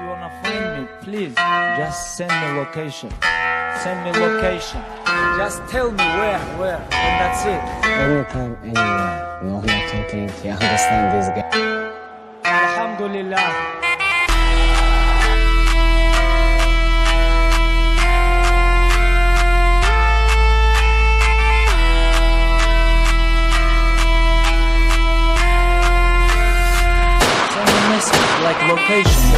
you wanna find me, please, just send me location. Send me location. Just tell me where, and that's it. Anytime, anywhere. No more talking. You understand this guy? Alhamdulillah. Like location.